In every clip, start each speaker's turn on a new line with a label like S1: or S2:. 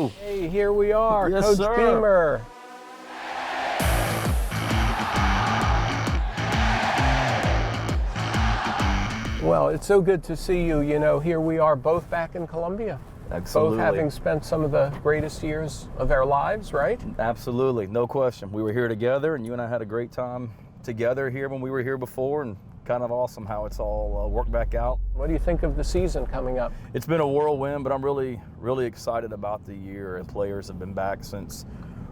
S1: Hello.
S2: Hey, here we are,
S1: Yes,
S2: Coach
S1: sir.
S2: Beamer. Well, it's so good to see you. You know, here we are both back in Columbia.
S1: Absolutely.
S2: Both having spent some of the greatest years of our lives, right?
S1: Absolutely, no question. We were here together, and you and I had a great time together here when we were here before, and kind of awesome how it's all worked back out.
S2: What do you think of the season coming up?
S1: It's been a whirlwind, but I'm really excited about the year. Players have been back since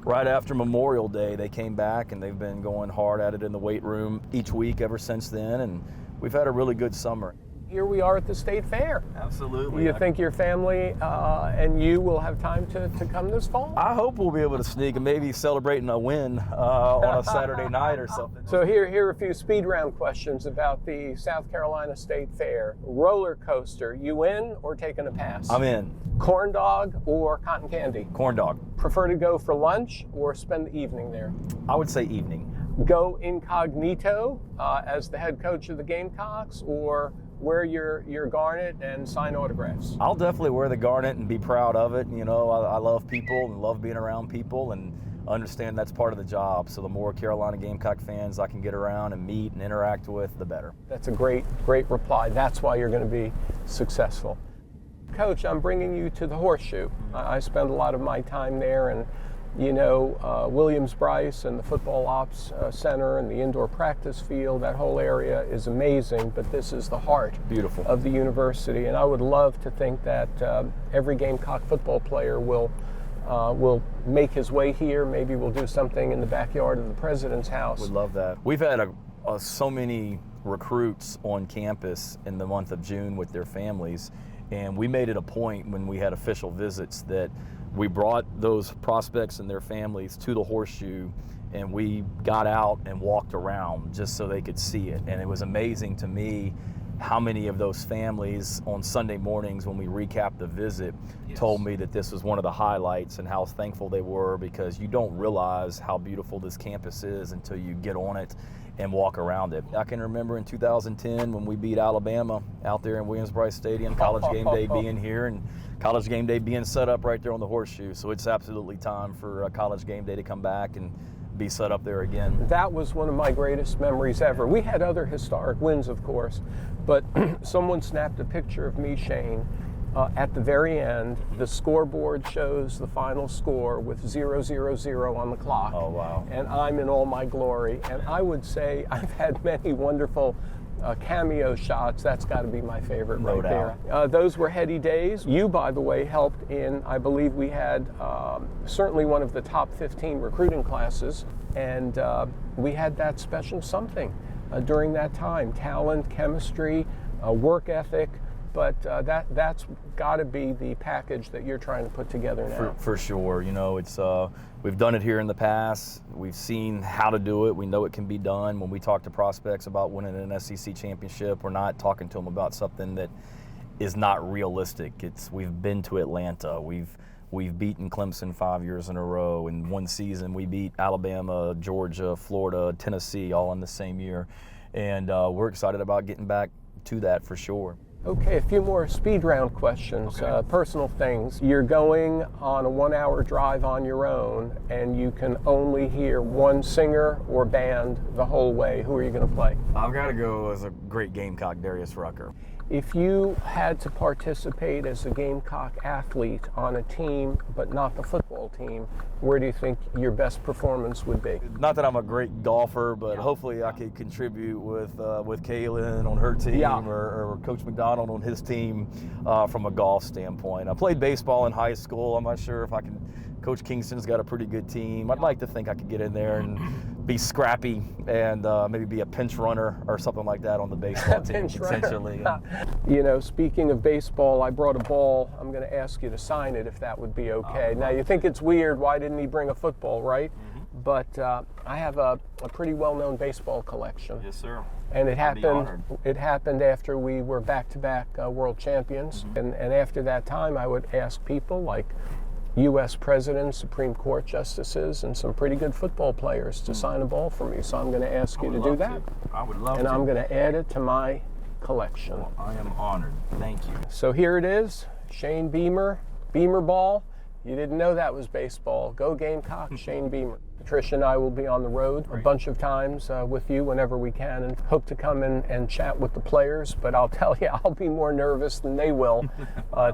S1: right after Memorial Day. They came back, and they've been going hard at it in the weight room each week ever since then, and we've had a really good summer.
S2: Here we are at the State Fair.
S1: Absolutely.
S2: You think your family and you will have time to come this fall?
S1: I hope we'll be able to sneak and maybe celebrating a win on a Saturday night or something.
S2: So here are a few speed round questions about the South Carolina State Fair. Roller coaster, you in or taking a pass?
S1: I'm in.
S2: Corn dog or cotton candy?
S1: Corn dog.
S2: Prefer to go for lunch or spend the evening there?
S1: I would say evening.
S2: Go incognito as the head coach of the Gamecocks, or wear your garnet and sign autographs?
S1: I'll definitely wear the garnet and be proud of it. You know, I love people and love being around people, and understand that's part of the job. So the more Carolina Gamecock fans I can get around and meet and interact with, the better.
S2: That's a great reply. That's why you're going to be successful. Coach, I'm bringing you to the Horseshoe. I spend a lot of my time there, and you know, Williams-Brice and the Football Ops Center and the indoor practice field, that whole area is amazing, but this is the heart
S1: Beautiful.
S2: Of the university. And I would love to think that every Gamecock football player will make his way here. Maybe we'll do something in the backyard of the president's house.
S1: Would love that. We've had so many recruits on campus in the month of June with their families, and we made it a point when we had official visits that we brought those prospects and their families to the Horseshoe, and we got out and walked around just so they could see it. And it was amazing to me how many of those families on Sunday mornings when we recapped the visit told me that this was one of the highlights and how thankful they were, because you don't realize how beautiful this campus is until you get on it and walk around it. I can remember in 2010 when we beat Alabama out there in Williams-Brice Stadium, College Game Day being here and College Game Day being set up right there on the Horseshoe. So it's absolutely time for College Game Day to come back and be set up there again.
S2: That was one of my greatest memories ever. We had other historic wins, of course, but someone snapped a picture of me, Shane, at the very end. The scoreboard shows the final score with 0-0-0 on the clock.
S1: Oh, wow.
S2: And I'm in all my glory. And I would say I've had many wonderful cameo shots. That's got to be my favorite
S1: No
S2: right
S1: doubt.
S2: there. Those were heady days. You, by the way, helped in, I believe we had certainly one of the top 15 recruiting classes, and we had that special something during that time. Talent, chemistry, work ethic, but that's got to be the package that you're trying to put together now.
S1: For sure. You know, it's we've done it here in the past. We've seen how to do it. We know it can be done. When we talk to prospects about winning an SEC championship, we're not talking to them about something that is not realistic. We've been to Atlanta. We've beaten Clemson 5 years in a row. In one season, we beat Alabama, Georgia, Florida, Tennessee, all in the same year. And we're excited about getting back to that for sure.
S2: Okay, a few more speed round questions,
S1: Okay.
S2: personal things. You're going on a 1-hour drive on your own, and you can only hear one singer or band the whole way. Who are you going to play?
S1: I've got to go as a great Gamecock, Darius Rucker.
S2: If you had to participate as a Gamecock athlete on a team, but not the football team, where do you think your best performance would be?
S1: Not that I'm a great golfer, but hopefully I could contribute with Kaylin on her team or Coach McDonald on his team from a golf standpoint. I played baseball in high school. I'm not sure if I can. Coach Kingston's got a pretty good team. I'd like to think I could get in there and be scrappy and maybe be a pinch runner or something like that on the baseball team, potentially.
S2: You know, speaking of baseball, I brought a ball. I'm going to ask you to sign it if that would be okay. Now, you think it's weird. Why didn't he bring a football, right? Mm-hmm. But I have a pretty well-known baseball collection.
S1: Yes, sir.
S2: And it happened after we were back-to-back world champions. Mm-hmm. And after that time, I would ask people like U.S. presidents, Supreme Court justices, and some pretty good football players to sign a ball for me. So I'm going to ask you to do that.
S1: I would love to.
S2: And I'm going to add it to my collection.
S1: Well, I am honored. Thank you.
S2: So here it is, Shane Beamer, Beamer ball. You didn't know that was baseball. Go Gamecocks, Shane Beamer. Patricia and I will be on the road a bunch of times with you whenever we can, and hope to come in and chat with the players. But I'll tell you, I'll be more nervous than they will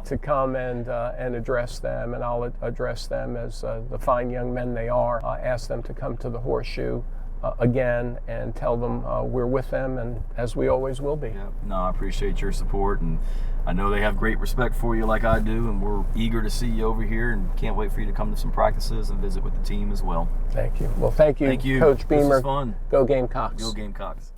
S2: to come and address them, and I'll address them as the fine young men they are. Ask them to come to the Horseshoe again and tell them we're with them, and as we always will be.
S1: Yeah. No, I appreciate your support, and I know they have great respect for you like I do, and we're eager to see you over here and can't wait for you to come to some practices and visit with the team as well.
S2: Thank you. Well, thank you,
S1: Thank you.
S2: Coach Beamer.
S1: This was fun.
S2: Go Gamecocks.
S1: Go Gamecocks.